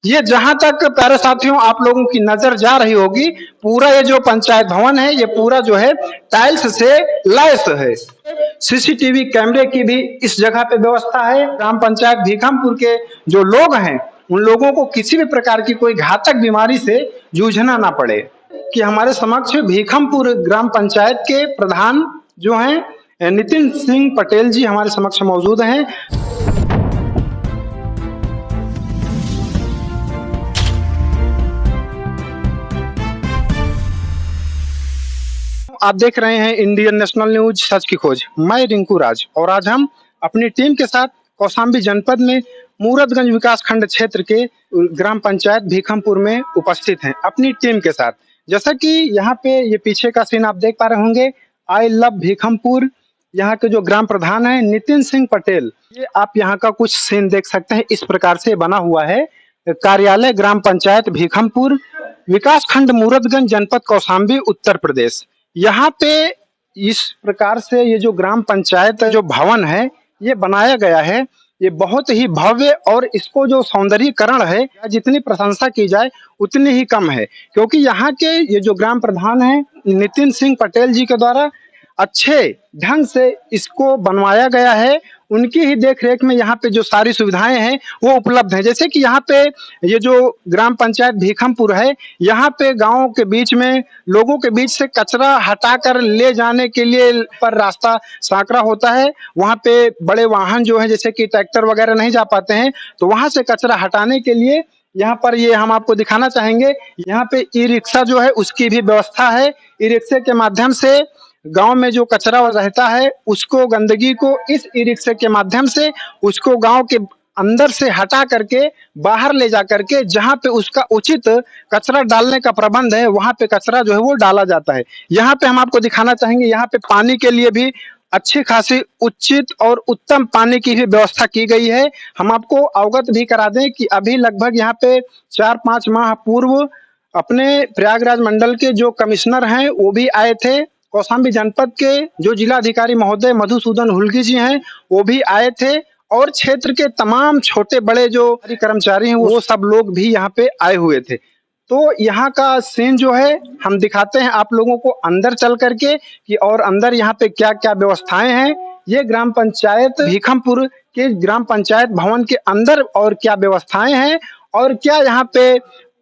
ये जहां तक प्यारे साथियों आप लोगों की नजर जा रही होगी, पूरा ये जो पंचायत भवन है, ये पूरा जो है टाइल्स से लैस है। सीसीटीवी कैमरे की भी इस जगह पे व्यवस्था है। ग्राम पंचायत भीखमपुर के जो लोग हैं, उन लोगों को किसी भी प्रकार की कोई घातक बीमारी से जूझना ना पड़े। कि हमारे समक्ष भीखमपुर ग्राम पंचायत के प्रधान जो हैं नितिन सिंह पटेल जी हमारे समक्ष मौजूद हैं। आप देख रहे हैं इंडियन नेशनल न्यूज सच की खोज। मैं रिंकू राज और आज हम अपनी टीम के साथ कौशाम्बी जनपद में मूरतगंज विकास खंड क्षेत्र के ग्राम पंचायत भीखमपुर में उपस्थित हैं अपनी टीम के साथ। जैसा कि यहाँ पे ये पीछे का सीन आप देख पा रहे होंगे, आई लव भीखमपुर। यहाँ के जो ग्राम प्रधान है नितिन सिंह पटेल, ये आप यहाँ का कुछ सीन देख सकते हैं। इस प्रकार से बना हुआ है कार्यालय ग्राम पंचायत भीखमपुर, विकास खंड मूरतगंज, जनपद कौशाम्बी, उत्तर प्रदेश। यहाँ पे इस प्रकार से ये जो ग्राम पंचायत जो भवन है ये बनाया गया है, ये बहुत ही भव्य, और इसको जो सौंदर्यीकरण है जितनी प्रशंसा की जाए उतनी ही कम है। क्योंकि यहाँ के ये जो ग्राम प्रधान है नितिन सिंह पटेल जी के द्वारा अच्छे ढंग से इसको बनवाया गया है। उनकी ही देख रेख में यहाँ पे जो सारी सुविधाएं हैं वो उपलब्ध हैं। जैसे कि यहाँ पे ये जो ग्राम पंचायत भीखमपुर है, यहाँ पे गाँव के बीच में लोगों के बीच से कचरा हटाकर ले जाने के लिए पर रास्ता सांकरा होता है। वहाँ पे बड़े वाहन जो है जैसे कि ट्रैक्टर वगैरह नहीं जा पाते हैं, तो वहाँ से कचरा हटाने के लिए यहाँ पर ये हम आपको दिखाना चाहेंगे, यहाँ पे ई रिक्शा जो है उसकी भी व्यवस्था है। ई रिक्शे के माध्यम से गांव में जो कचरा रहता है उसको, गंदगी को इस ई रिक्शे के माध्यम से उसको गांव के अंदर से हटा करके बाहर ले जा करके जहां पे उसका उचित कचरा डालने का प्रबंध है वहां पे कचरा जो है वो डाला जाता है। यहाँ पे हम आपको दिखाना चाहेंगे, यहाँ पे पानी के लिए भी अच्छी खासी उचित और उत्तम पानी की भी व्यवस्था की गई है। हम आपको अवगत भी करा दें कि अभी लगभग यहाँ पे 4-5 माह पूर्व अपने प्रयागराज मंडल के जो कमिश्नर हैं वो भी आए थे। कौशाम्बी जनपद के जो जिलाधिकारी महोदय मधुसूदन हुल्गी जी हैं वो भी आए थे, और क्षेत्र के तमाम छोटे बड़े जो कर्मचारी हैं वो सब लोग भी यहाँ पे आए हुए थे। तो यहाँ का सीन जो है हम दिखाते हैं आप लोगों को अंदर चल करके कि और अंदर यहाँ पे क्या क्या व्यवस्थाएं हैं। ये ग्राम पंचायत भीखमपुर के ग्राम पंचायत भवन के अंदर और क्या व्यवस्थाएं हैं, और क्या यहाँ पे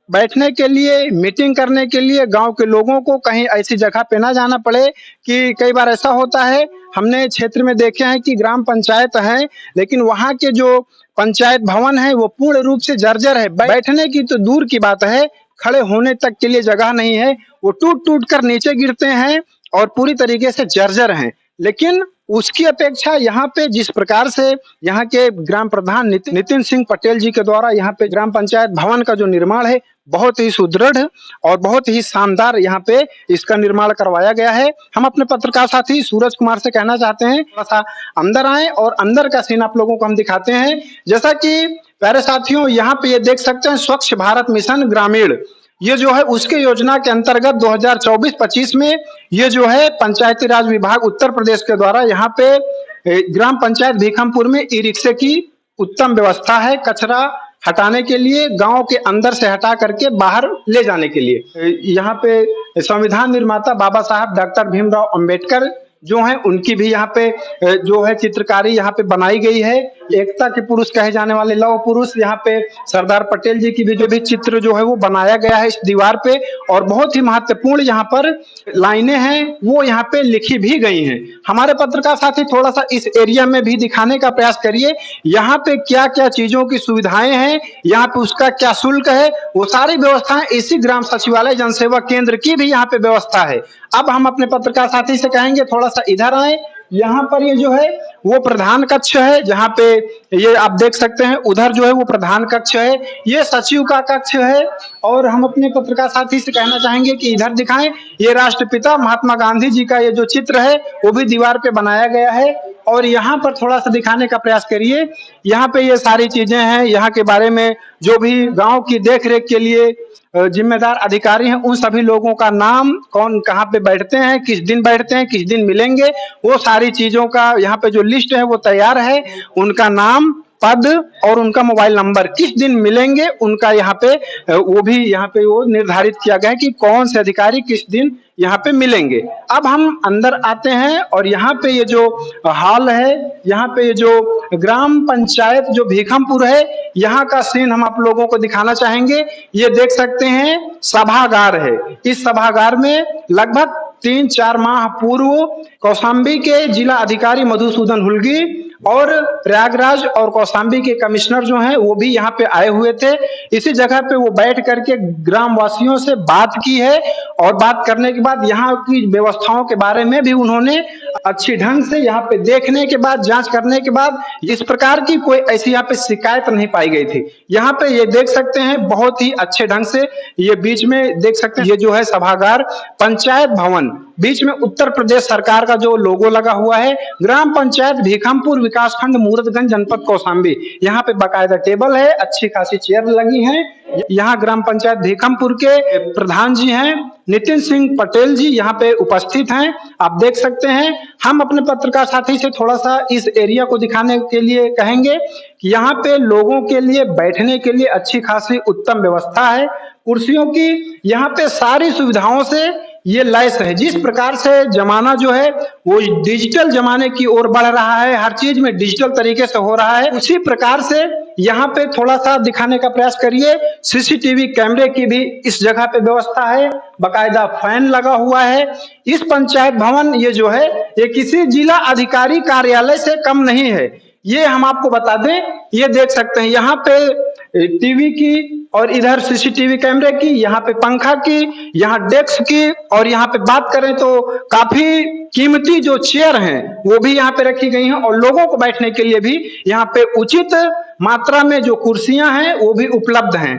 बैठने के लिए, मीटिंग करने के लिए गांव के लोगों को कहीं ऐसी जगह पे ना जाना पड़े। कि कई बार ऐसा होता है, हमने क्षेत्र में देखे हैं कि ग्राम पंचायत है लेकिन वहां के जो पंचायत भवन है वो पूर्ण रूप से जर्जर है। बैठने की तो दूर की बात है, खड़े होने तक के लिए जगह नहीं है, वो टूट टूट कर नीचे गिरते हैं और पूरी तरीके से जर्जर हैं। लेकिन उसकी अपेक्षा यहाँ पे जिस प्रकार से यहाँ के ग्राम प्रधान नितिन सिंह पटेल जी के द्वारा यहाँ पे ग्राम पंचायत भवन का जो निर्माण है बहुत ही सुदृढ़ और बहुत ही शानदार यहाँ पे इसका निर्माण करवाया गया है। हम अपने पत्रकार साथी सूरज कुमार से कहना चाहते हैं थोड़ा सा अंदर आए और अंदर का सीन आप लोगों को हम दिखाते हैं। जैसा कि प्यारे साथियों यहाँ पे ये देख सकते हैं स्वच्छ भारत मिशन ग्रामीण, ये जो है उसके योजना के अंतर्गत 2024-25 में ये जो है पंचायती राज विभाग उत्तर प्रदेश के द्वारा यहाँ पे ग्राम पंचायत भीखमपुर में ई रिक्शे की उत्तम व्यवस्था है, कचरा हटाने के लिए, गांव के अंदर से हटा करके बाहर ले जाने के लिए। यहाँ पे संविधान निर्माता बाबा साहब डॉक्टर भीमराव अंबेडकर जो हैं उनकी भी यहाँ पे जो है चित्रकारी यहाँ पे बनाई गई है। एकता के पुरुष कहे जाने वाले लौह पुरुष यहाँ पे सरदार पटेल जी की भी जो भी चित्र जो है वो बनाया गया है इस दीवार पे, और बहुत ही महत्वपूर्ण यहाँ पर लाइनें हैं वो यहाँ पे लिखी भी गई हैं। हमारे पत्रकार साथी थोड़ा सा इस एरिया में भी दिखाने का प्रयास करिए, यहाँ पे क्या क्या चीजों की सुविधाएं हैं, यहाँ पे उसका क्या शुल्क है, वो सारी व्यवस्थाएं इसी ग्राम सचिवालय जनसेवा केंद्र की भी यहाँ पे व्यवस्था है। अब हम अपने पत्रकार साथी से कहेंगे थोड़ा सा इधर आए। यहाँ पर ये जो है वो प्रधान कक्ष है, जहाँ पे ये आप देख सकते हैं उधर जो है वो प्रधान कक्ष है, ये सचिव का कक्ष है। और हम अपने पत्रकार साथी से कहना चाहेंगे कि इधर दिखाएं, ये राष्ट्रपिता महात्मा गांधी जी का ये जो चित्र है वो भी दीवार पे बनाया गया है। और यहाँ पर थोड़ा सा दिखाने का प्रयास करिए, यहाँ पे ये सारी चीजें हैं, यहाँ के बारे में जो भी गांव की देखरेख के लिए जिम्मेदार अधिकारी हैं उन सभी लोगों का नाम, कौन कहाँ पे बैठते हैं, किस दिन बैठते हैं, किस दिन मिलेंगे, वो सारी चीजों का यहाँ पे जो लिस्ट है वो तैयार है, उनका नाम पद और उनका मोबाइल नंबर किस दिन मिलेंगे, उनका यहाँ पे वो भी यहाँ पे वो निर्धारित किया गया है कि कौन से अधिकारी किस दिन यहाँ पे मिलेंगे। अब हम अंदर आते हैं और यहाँ पे ये जो हॉल है, यहाँ पे ये जो ग्राम पंचायत जो भीखमपुर है, यहाँ का सीन हम आप लोगों को दिखाना चाहेंगे। ये देख सकते हैं सभागार है। इस सभागार में लगभग 3-4 माह पूर्व कौशाम्बी के जिला अधिकारी मधुसूदन हुल्गी और प्रयागराज और कौशाम्बी के कमिश्नर जो हैं वो भी यहाँ पे आए हुए थे। इसी जगह पे वो बैठ करके ग्रामवासियों से बात की है और बात करने के बाद यहाँ की व्यवस्थाओं के बारे में भी उन्होंने अच्छी ढंग से यहाँ पे देखने के बाद, जांच करने के बाद इस प्रकार की कोई ऐसी यहाँ पे शिकायत नहीं पाई गई थी। यहाँ पे ये देख सकते हैं बहुत ही अच्छे ढंग से, ये बीच में देख सकते हैं ये जो है सभागार पंचायत भवन, बीच में उत्तर प्रदेश सरकार का जो लोगो लगा हुआ है, ग्राम पंचायत भीखमपुर विकासखंड मूरतगंज जनपद कौशाम्बी। यहाँ पे बाकायदा टेबल है, अच्छी खासी चेयर लगी हैं। यहाँ ग्राम पंचायत भीखमपुर के प्रधान जी हैं नितिन सिंह पटेल जी यहाँ पे उपस्थित हैं, आप देख सकते हैं। हम अपने पत्रकार साथी से थोड़ा सा इस एरिया को दिखाने के लिए कहेंगे कि यहाँ पे लोगों के लिए बैठने के लिए अच्छी खासी उत्तम व्यवस्था है, कुर्सियों की यहाँ पे सारी सुविधाओं से ये लैस है। जिस प्रकार से जमाना जो है वो डिजिटल जमाने की ओर बढ़ रहा है, हर चीज में डिजिटल तरीके से हो रहा है, उसी प्रकार से यहाँ पे थोड़ा सा दिखाने का प्रयास करिए। सीसीटीवी कैमरे की भी इस जगह पे व्यवस्था है, बकायदा फैन लगा हुआ है। इस पंचायत भवन ये जो है ये किसी जिला अधिकारी कार्यालय से कम नहीं है। ये हम आपको बता दें, ये देख सकते हैं यहाँ पे टीवी की और इधर सीसीटीवी कैमरे की, यहाँ पे पंखा की, यहाँ डेस्क की, और यहाँ पे बात करें तो काफी कीमती जो चेयर हैं वो भी यहाँ पे रखी गई हैं और लोगों को बैठने के लिए भी यहाँ पे उचित मात्रा में जो कुर्सियां हैं वो भी उपलब्ध हैं।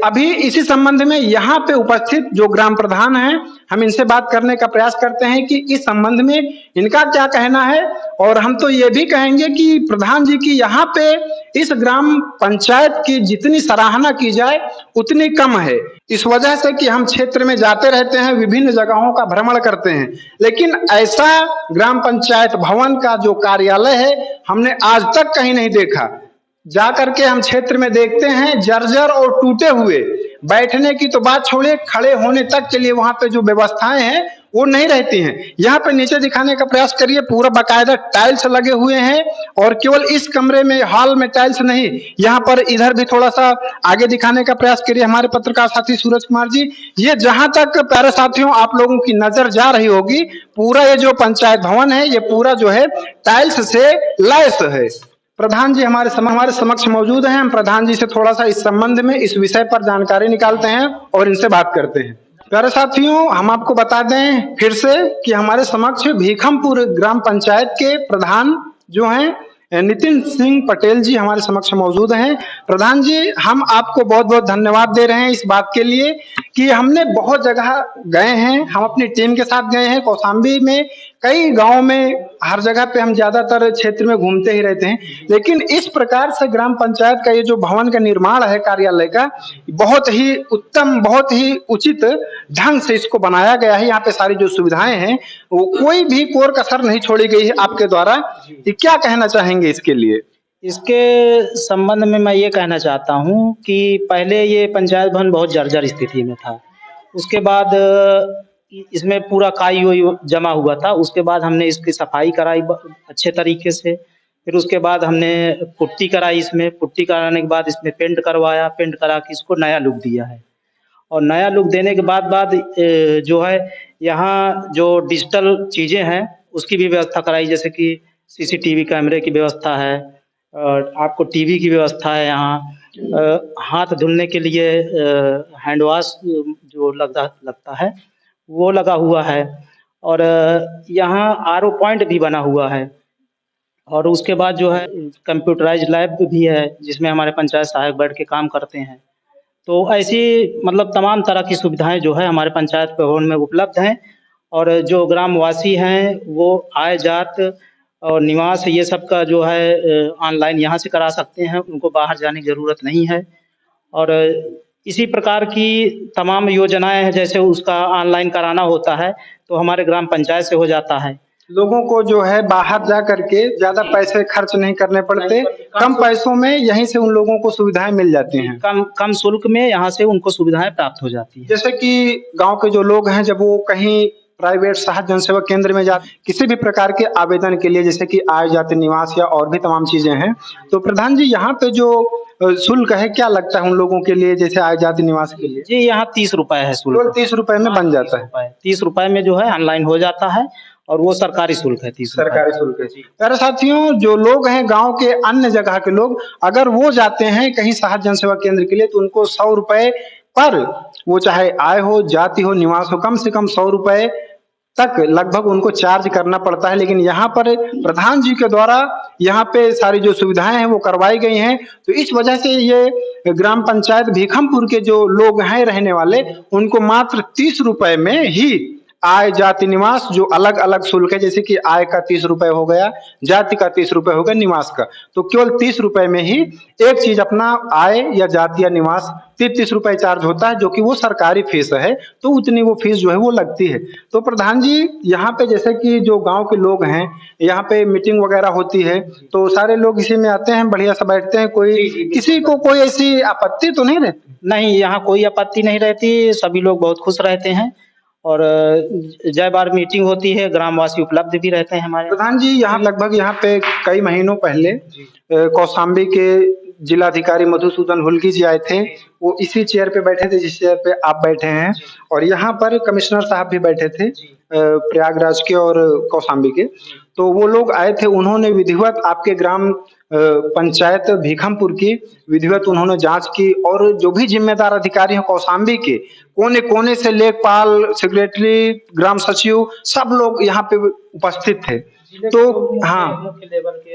अभी इसी संबंध में यहाँ पे उपस्थित जो ग्राम प्रधान हैं, हम इनसे बात करने का प्रयास करते हैं कि इस संबंध में इनका क्या कहना है। और हम तो ये भी कहेंगे कि प्रधान जी की यहाँ पे इस ग्राम पंचायत की जितनी सराहना की जाए उतनी कम है, इस वजह से कि हम क्षेत्र में जाते रहते हैं, विभिन्न जगहों का भ्रमण करते हैं, लेकिन ऐसा ग्राम पंचायत भवन का जो कार्यालय है हमने आज तक कहीं नहीं देखा। जा करके हम क्षेत्र में देखते हैं जर्जर और टूटे हुए, बैठने की तो बात छोड़िए, खड़े होने तक के लिए वहां पे जो व्यवस्थाएं हैं वो नहीं रहती हैं। यहाँ पे नीचे दिखाने का प्रयास करिए, पूरा बाकायदा टाइल्स लगे हुए हैं और केवल इस कमरे में, हॉल में टाइल्स नहीं, यहाँ पर इधर भी थोड़ा सा आगे दिखाने का प्रयास करिए हमारे पत्रकार साथी सूरज कुमार जी। ये जहां तक प्यारे साथियों आप लोगों की नजर जा रही होगी, पूरा ये जो पंचायत भवन है ये पूरा जो है टाइल्स से लैस है। प्रधान जी हमारे समक्ष मौजूद हैं, हम प्रधान जी से थोड़ा सा इस संबंध में, इस विषय पर जानकारी निकालते हैं और इनसे बात करते हैं। प्यारे साथियों, हम आपको बता दें फिर से कि हमारे समक्ष भीखमपुर ग्राम पंचायत के प्रधान जो हैं नितिन सिंह पटेल जी हमारे समक्ष मौजूद हैं। प्रधान जी, हम आपको बहुत बहुत धन्यवाद दे रहे हैं इस बात के लिए कि हमने बहुत जगह गए हैं, हम अपनी टीम के साथ गए हैं, कौशाम्बी में कई गांव में, हर जगह पे हम ज्यादातर क्षेत्र में घूमते ही रहते हैं, लेकिन इस प्रकार से ग्राम पंचायत का ये जो भवन का निर्माण है कार्यालय का, बहुत ही उत्तम, बहुत ही उचित ढंग से इसको बनाया गया है। यहाँ पे सारी जो सुविधाएं हैं वो कोई भी कोर कसर नहीं छोड़ी गई है आपके द्वारा। ये क्या कहना चाहेंगे इसके लिए? इसके संबंध में मैं ये कहना चाहता हूँ कि पहले ये पंचायत भवन बहुत जर्जर स्थिति में था, उसके बाद इसमें पूरा काई वाई जमा हुआ था, उसके बाद हमने इसकी सफाई कराई अच्छे तरीके से, फिर उसके बाद हमने पुट्टी कराई, इसमें पुट्टी कराने के बाद इसमें पेंट करवाया, पेंट करा के इसको नया लुक दिया है। और नया लुक देने के बाद जो है यहाँ जो डिजिटल चीज़ें हैं उसकी भी व्यवस्था कराई, जैसे कि सीसीटीवी कैमरे की व्यवस्था है और आपको टीवी की व्यवस्था है। यहाँ हाथ धुलने के लिए हैंड वॉश जो लगता है वो लगा हुआ है, और यहाँ आरओ पॉइंट भी बना हुआ है, और उसके बाद जो है कंप्यूटराइज लैब भी है जिसमें हमारे पंचायत सहायक बैठ के काम करते हैं। तो ऐसी मतलब तमाम तरह की सुविधाएं जो है हमारे पंचायत भवन में उपलब्ध हैं, और जो ग्रामवासी हैं वो आय जात और निवास ये सब का जो है ऑनलाइन यहाँ से करा सकते हैं, उनको बाहर जाने की ज़रूरत नहीं है। और इसी प्रकार की तमाम योजनाएं हैं, जैसे उसका ऑनलाइन कराना होता है तो हमारे ग्राम पंचायत से हो जाता है। लोगों को जो है बाहर जा करके ज्यादा पैसे खर्च नहीं करने पड़ते, कम पैसों में यहीं से उन लोगों को सुविधाएं मिल जाती हैं। कम कम शुल्क में यहाँ से उनको सुविधाएं प्राप्त हो जाती है। जैसे कि गांव के जो लोग हैं, जब वो कहीं प्राइवेट साहब जनसेवा केंद्र में जाते किसी भी प्रकार के आवेदन के लिए, जैसे कि आय जाति निवास या और भी तमाम चीजें हैं, तो प्रधान जी यहाँ पे जो शुल्क है क्या लगता है उन लोगों के लिए, जैसे आय जाति निवास के लिए? जी, यहाँ 30 रुपए है केवल शुल्क। 30 रुपए में बन जाता है? 30 रुपए में जो है ऑनलाइन हो जाता है और वो सरकारी शुल्क है 30 रुपए। सरकारी शुल्क है। प्यारे साथियों, जो लोग हैं गांव के अन्य जगह के लोग, अगर वो जाते हैं कहीं साहब जनसेवा केंद्र के लिए, तो उनको 100 रुपए पर, वो चाहे आय हो, जाति हो, निवास हो, कम से कम 100 रुपए तक लगभग उनको चार्ज करना पड़ता है। लेकिन यहाँ पर प्रधान जी के द्वारा यहाँ पे सारी जो सुविधाएं हैं वो करवाई गई हैं, तो इस वजह से ये ग्राम पंचायत भीखमपुर के जो लोग हैं रहने वाले, उनको मात्र 30 रुपए में ही आय जाति निवास, जो अलग अलग शुल्क है, जैसे कि आय का 30 रुपए हो गया, जाति का 30 रुपए हो गया, निवास का, तो केवल 30 रुपए में ही एक चीज अपना आय या जाति या निवास 30 रुपए चार्ज होता है, जो कि वो सरकारी फीस है, तो उतनी वो फीस जो है वो लगती है। तो प्रधान जी यहाँ पे जैसे कि जो गांव के लोग हैं, यहाँ पे मीटिंग वगैरह होती है, तो सारे लोग इसी में आते हैं, बढ़िया से बैठते हैं, कोई किसी को कोई ऐसी आपत्ति तो नहीं रहती? नहीं, यहाँ कोई आपत्ति नहीं रहती, सभी लोग बहुत खुश रहते हैं और जय बार मीटिंग होती है, ग्रामवासी उपलब्ध भी रहते हैं हमारे। प्रधान जी यहाँ लगभग यहाँ पे कई महीनों पहले कौशाम्बी के जिलाधिकारी मधुसूदन हुल्की जी आए थे, वो इसी चेयर पे बैठे थे जिस चेयर पे आप बैठे हैं, और यहाँ पर कमिश्नर साहब भी बैठे थे प्रयागराज के और कौशाम्बी के। तो वो लोग आए थे, उन्होंने विधिवत आपके ग्राम पंचायत भीखमपुर की विधिवत उन्होंने जांच की, और जो भी जिम्मेदार अधिकारी हैं कौशाम्बी के, कोने कोने से लेखपाल, सेक्रेटरी, ग्राम सचिव, सब लोग यहाँ पे उपस्थित थे। तो हाँ,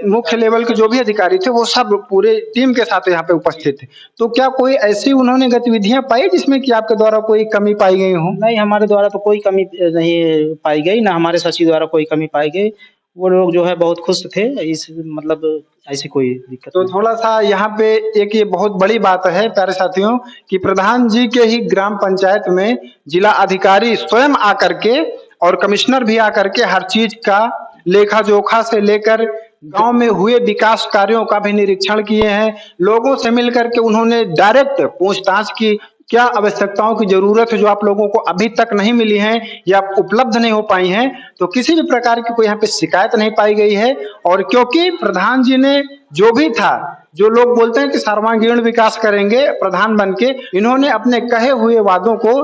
मुख्य लेवल के जो भी अधिकारी थे वो सब पूरे टीम के साथ यहाँ पे उपस्थित थे। तो क्या कोई ऐसी उन्होंने गतिविधियां पाई जिसमें कि आपके द्वारा कोई कमी पाई गई हो? नहीं, हमारे द्वारा तो कोई कमी नहीं पाई गई, ना हमारे सचिव द्वारा कोई कमी पाई गई। वो लोग जो है बहुत खुश थे, इस मतलब ऐसी कोई दिक्कत तो नहीं। थोड़ा सा यहाँ पे एक ये बहुत बड़ी बात है प्यारे साथियों, कि प्रधान जी के ही ग्राम पंचायत में जिला अधिकारी स्वयं आकर के और कमिश्नर भी आकर के हर चीज का लेखा जोखा से लेकर गांव में हुए विकास कार्यों का भी निरीक्षण किए हैं। लोगों से मिलकर के उन्होंने डायरेक्ट पूछताछ की, क्या आवश्यकताओं की जरूरत है जो आप लोगों को अभी तक नहीं मिली है या उपलब्ध नहीं हो पाई हैं, तो किसी भी प्रकार की कोई यहाँ पे शिकायत नहीं पाई गई है। और क्योंकि प्रधान जी ने जो भी था, जो लोग बोलते हैं कि सर्वांगीण विकास करेंगे प्रधान बन के, इन्होंने अपने कहे हुए वादों को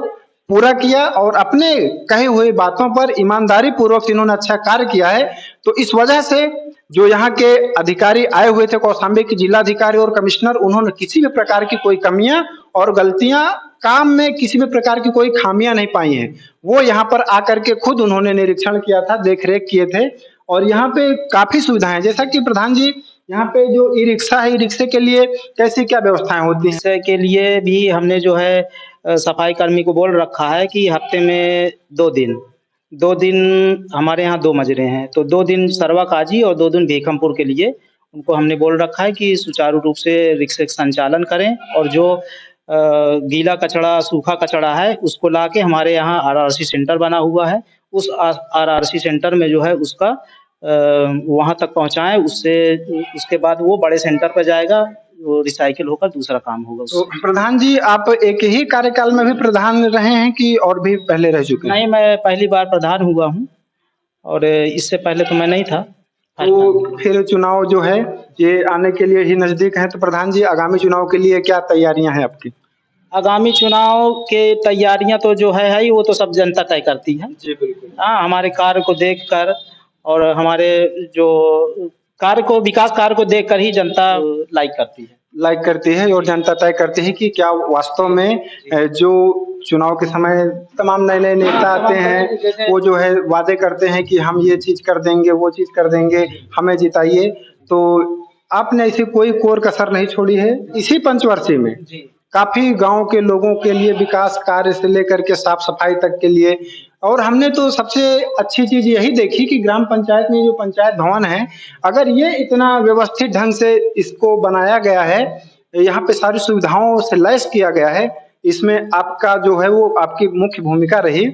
पूरा किया और अपने कहे हुए बातों पर ईमानदारी पूर्वक इन्होंने अच्छा कार्य किया है। तो इस वजह से जो यहाँ के अधिकारी आए हुए थे, कौशाम्बी के जिलाधिकारी और कमिश्नर, उन्होंने किसी भी प्रकार की कोई कमियां और गलतियां, काम में किसी भी प्रकार की कोई खामियां नहीं पाई हैं। वो यहाँ पर आकर के खुद उन्होंने निरीक्षण किया था, देख रेख किए थे, और यहाँ पे काफी सुविधाएं, जैसा कि प्रधान जी यहाँ पे जो ई रिक्शा है, ई रिक्शे के लिए कैसी क्या व्यवस्थाएं होती हैं? इसके लिए भी हमने जो है सफाई कर्मी को बोल रखा है कि हफ्ते में 2 दिन हमारे यहाँ 2 मजरे हैं, तो 2 दिन सरवा काजी और 2 दिन भीखमपुर के लिए उनको हमने बोल रखा है कि सुचारू रूप से रिक्शे का संचालन करें, और जो गीला कचरा, सूखा कचरा है, उसको लाके हमारे यहाँ आरआरसी सेंटर बना हुआ है, उस आरआरसी सेंटर में जो है उसका वहाँ तक पहुँचाएं, उससे उसके बाद वो बड़े सेंटर पर जाएगा, वो रिसाइकिल होकर दूसरा काम होगा तो उससे। प्रधान जी आप एक ही कार्यकाल में भी प्रधान रहे हैं कि और भी पहले रह चुके हैं? नहीं, मैं पहली बार प्रधान हुआ हूँ और इससे पहले तो मैं नहीं था। तो फिर चुनाव जो है ये आने के लिए ही नजदीक है, तो प्रधान जी आगामी चुनाव के लिए क्या तैयारियां हैं आपकी? आगामी चुनाव के तैयारियां तो जो है ही, वो तो सब जनता तय करती है। जी बिल्कुल। हाँ, हमारे कार्य को देखकर और हमारे जो कार्य को, विकास कार्य को देखकर ही जनता लाइक करती है और जनता तय करती है कि क्या वास्तव में जो चुनाव के समय तमाम नए नए नेता आते हैं, वो जो है वादे करते हैं कि हम ये चीज कर देंगे, वो चीज कर देंगे, हमें जिताइए। तो आपने ऐसी कोई कोर कसर नहीं छोड़ी है इसी पंचवर्षीय में। काफी गांव के लोगों के लिए विकास कार्य से लेकर के साफ सफाई तक के लिए, और हमने तो सबसे अच्छी चीज यही देखी कि ग्राम पंचायत में जो पंचायत भवन है, अगर ये इतना व्यवस्थित ढंग से इसको बनाया गया है, यहाँ पे सारी सुविधाओं से लैस किया गया है, इसमें आपका जो है वो आपकी मुख्य भूमिका रही।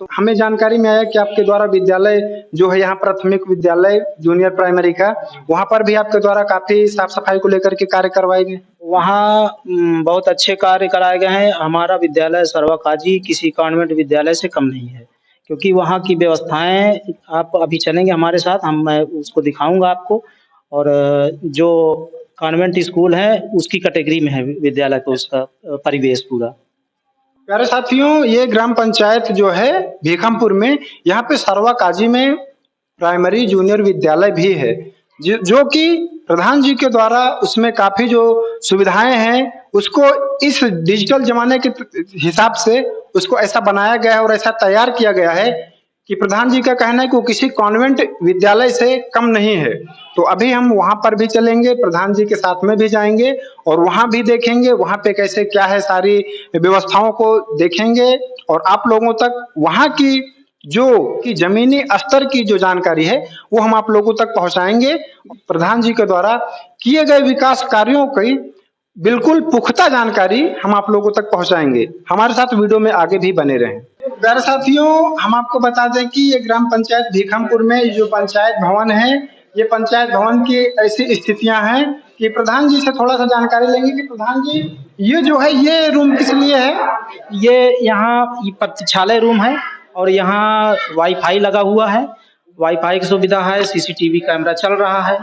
तो हमें जानकारी में आया कि आपके द्वारा विद्यालय जो है यहाँ प्राथमिक विद्यालय जूनियर प्राइमरी का, वहाँ पर भी आपके द्वारा काफी साफ सफाई को लेकर के कार्य करवाए गए। वहाँ बहुत अच्छे कार्य कराए गए हैं। हमारा विद्यालय सर्वकाजी किसी कॉन्वेंट विद्यालय से कम नहीं है, क्योंकि वहाँ की व्यवस्थाएं, आप अभी चलेंगे हमारे साथ, मैं उसको दिखाऊंगा आपको। और जो कॉन्वेंट स्कूल है उसकी कैटेगरी में है विद्यालय, तो उसका परिवेश पूरा। प्यारे साथियों, ये ग्राम पंचायत जो है भीखमपुर में, यहाँ पे सर्वकाजी में प्राइमरी जूनियर विद्यालय भी है, जो कि प्रधान जी के द्वारा उसमें काफी जो सुविधाएं हैं उसको इस डिजिटल जमाने के हिसाब से उसको ऐसा बनाया गया है और ऐसा तैयार किया गया है कि प्रधान जी का कहना है कि वो किसी कॉन्वेंट विद्यालय से कम नहीं है। तो अभी हम वहां पर भी चलेंगे, प्रधान जी के साथ में भी जाएंगे और वहां भी देखेंगे वहां पे कैसे क्या है, सारी व्यवस्थाओं को देखेंगे और आप लोगों तक वहां की जो कि जमीनी स्तर की जो जानकारी है वो हम आप लोगों तक पहुंचाएंगे। प्रधान जी के द्वारा किए गए विकास कार्यों की बिल्कुल पुख्ता जानकारी हम आप लोगों तक पहुंचाएंगे। हमारे साथ वीडियो में आगे भी बने रहें। प्यारे साथियों, हम आपको बता दें कि ये ग्राम पंचायत भीखमपुर में जो पंचायत भवन है, ये पंचायत भवन की ऐसी स्थितियां हैं कि प्रधान जी से थोड़ा सा जानकारी लेंगे कि प्रधान जी ये जो है ये रूम किस लिए है? ये यहाँ प्रतीक्षालय रूम है और यहाँ वाईफाई लगा हुआ है, वाईफाई की सुविधा है, सीसीटीवी कैमरा चल रहा है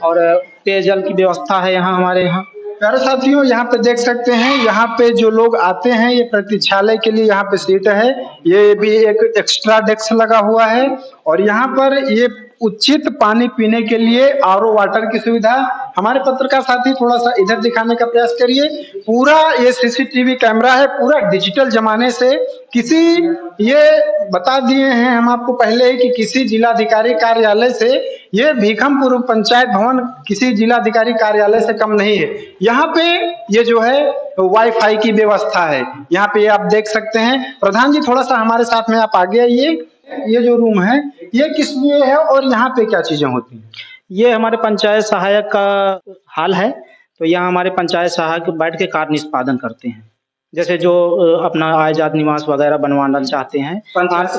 और पेयजल की व्यवस्था है यहाँ हमारे यहाँ। प्यारे साथियों, यहाँ पे देख सकते हैं, यहाँ पे जो लोग आते हैं ये प्रतीक्षालय के लिए यहाँ पे सीट है, ये भी एक एक्स्ट्रा डेस्क लगा हुआ है और यहाँ पर ये उचित पानी पीने के लिए आरओ वाटर की सुविधा। हमारे पत्रकार साथी थोड़ा सा इधर दिखाने का प्रयास करिए। पूरा ये सीसीटीवी कैमरा है, पूरा डिजिटल जमाने से किसी, ये बता दिए हैं हम आपको पहले ही कि किसी जिलाधिकारी कार्यालय से ये भीखमपुर पंचायत भवन किसी जिलाधिकारी कार्यालय से कम नहीं है। यहाँ पे ये जो है वाईफाई की व्यवस्था है, यहाँ पे आप देख सकते हैं। प्रधान जी थोड़ा सा हमारे साथ में आप आगे आइए। ये जो रूम है ये किस लिए है और यहाँ पे क्या चीजें होती हैं? ये हमारे पंचायत सहायक का हाल है, तो यहाँ हमारे पंचायत सहायक बैठ के कार्य निष्पादन करते हैं। जैसे जो अपना आय जात निवास वगैरह बनवाना चाहते हैं, पंचायत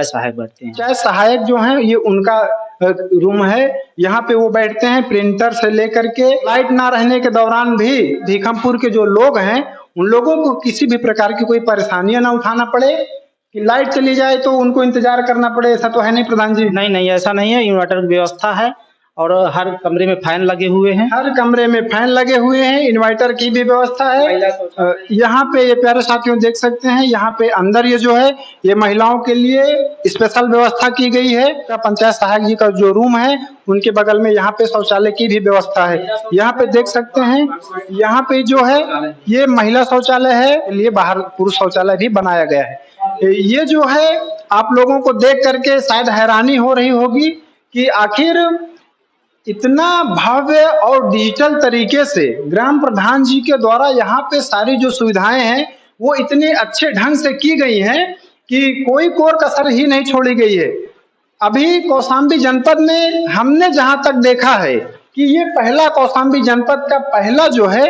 सहायक बैठते हैं। पंचायत सहायक जो है ये उनका रूम है, यहाँ पे वो बैठते हैं। प्रिंटर से लेकर के लाइट ना रहने के दौरान भी भीखमपुर के जो लोग हैं उन लोगों को किसी भी प्रकार की कोई परेशानियां ना उठाना पड़े कि लाइट चली जाए तो उनको इंतजार करना पड़े, ऐसा तो है नहीं प्रधान जी? नहीं, ऐसा नहीं है। इन्वर्टर की व्यवस्था है और हर कमरे में फैन लगे हुए हैं। हर कमरे में फैन लगे हुए हैं, इन्वर्टर की भी व्यवस्था है। यहाँ पे ये प्यारे साथियों देख सकते हैं, यहाँ पे अंदर ये जो है ये महिलाओं के लिए स्पेशल व्यवस्था की गई है। पंचायत सहायक जी का जो रूम है उनके बगल में यहाँ पे शौचालय की भी व्यवस्था है। यहाँ पे देख सकते हैं, यहाँ पे जो है ये महिला शौचालय है, लिए बाहर पुरुष शौचालय भी बनाया गया है। ये जो है आप लोगों को देख करके शायद हैरानी हो रही होगी कि आखिर इतना भव्य और डिजिटल तरीके से ग्राम प्रधान जी के द्वारा यहाँ पे सारी जो सुविधाएं हैं वो इतने अच्छे ढंग से की गई हैं कि कोई कोर कसर ही नहीं छोड़ी गई है। अभी कौशाम्बी जनपद में हमने जहां तक देखा है कि ये पहला कौशाम्बी जनपद का पहला जो है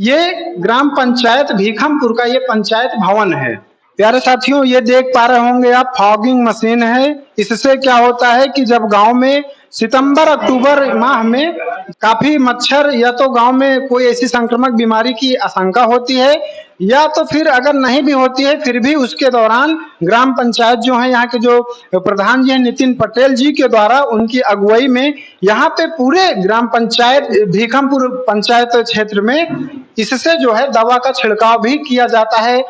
ये ग्राम पंचायत भीखमपुर का ये पंचायत भवन है। प्यारे साथियों, ये देख पा रहे होंगे आप, फॉगिंग मशीन है। इससे क्या होता है कि जब गांव में सितंबर अक्टूबर माह में काफी मच्छर या तो गांव में कोई ऐसी संक्रामक बीमारी की आशंका होती है या तो फिर अगर नहीं भी होती है फिर भी उसके दौरान ग्राम पंचायत जो है यहाँ के जो प्रधान जी हैं नितिन पटेल जी के द्वारा उनकी अगुवाई में यहाँ पे पूरे ग्राम पंचायत भीखमपुर पंचायत क्षेत्र में इससे जो है दवा का छिड़काव भी किया जाता है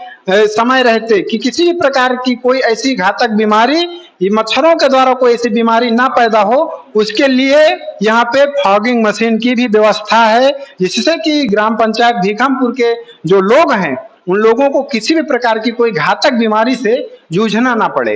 समय रहते कि किसी भी प्रकार की कोई ऐसी घातक बीमारी, मच्छरों के द्वारा कोई ऐसी बीमारी ना पैदा हो, उसके लिए यहाँ पे फॉगिंग मशीन की भी व्यवस्था है, जिससे कि ग्राम पंचायत भीखमपुर के जो लोग हैं उन लोगों को किसी भी प्रकार की कोई घातक बीमारी से जूझना ना पड़े।